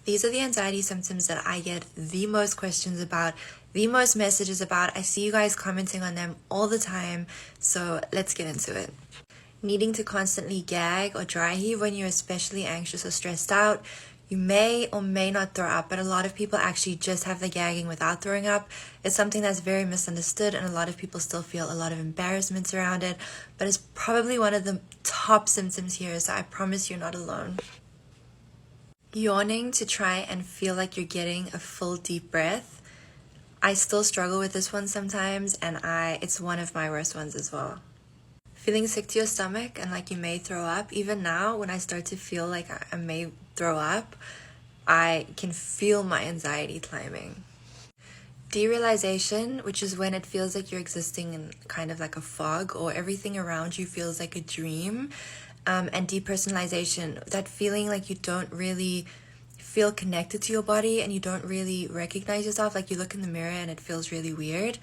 These are the anxiety symptoms that I get the most questions about, the most messages about. I see you guys commenting on them all the time, so let's get into it. Needing to constantly gag or dry heave when you're especially anxious or stressed out. You may or may not throw up, but a lot of people actually just have the gagging without throwing up. It's something that's very misunderstood, and a lot of people still feel a lot of embarrassment around it, but it's probably one of the top symptoms here, so I promise you're not alone. Yawning to try and feel like you're getting a full deep breath. I still struggle with this one sometimes, and it's one of my worst ones as well. Feeling sick to your stomach and like you may throw up. Even now, when I start to feel like I may throw up, I can feel my anxiety climbing. Derealization, which is when it feels like you're existing in kind of like a fog, or everything around you feels like a dream. And depersonalization, that feeling like you don't really feel connected to your body and you don't really recognize yourself, like you look in the mirror and it feels really weird.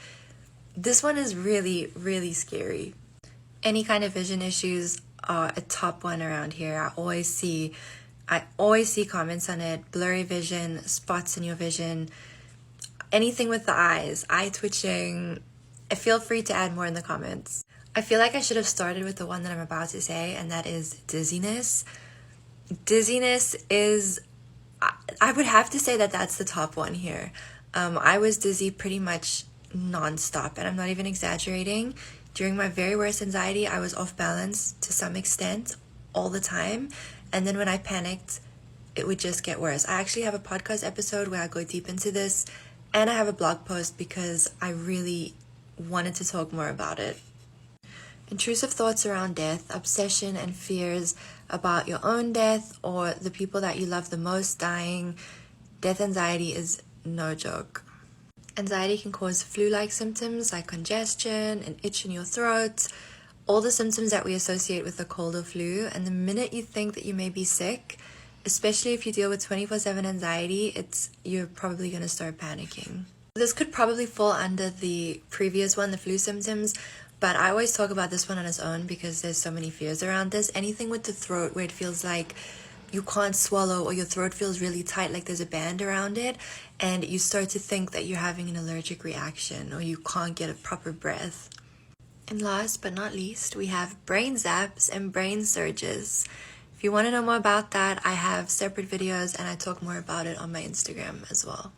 This one is really, really scary. Any kind of vision issues are a top one around here. I always see comments on it. Blurry vision, spots in your vision, anything with the eyes, eye twitching. Feel free to add more in the comments. I feel like I should have started with the one that I'm about to say, and that is dizziness. Dizziness is, I would have to say that that's the top one here. I was dizzy pretty much nonstop, and I'm not even exaggerating. During my very worst anxiety, I was off balance to some extent all the time. And then when I panicked, it would just get worse. I actually have a podcast episode where I go deep into this, and I have a blog post because I really wanted to talk more about it. Intrusive thoughts around death, obsession and fears about your own death or the people that you love the most dying. Death anxiety is no joke. Anxiety can cause flu-like symptoms like congestion, an itch in your throat, all the symptoms that we associate with a cold or flu. And the minute you think that you may be sick, especially if you deal with 24/7 anxiety, you're probably going to start panicking. This could probably fall under the previous one, the flu symptoms, but I always talk about this one on its own because there's so many fears around this. Anything with the throat where it feels like you can't swallow or your throat feels really tight, like there's a band around it, and you start to think that you're having an allergic reaction or you can't get a proper breath. And last but not least, we have brain zaps and brain surges. If you want to know more about that, I have separate videos and I talk more about it on my Instagram as well.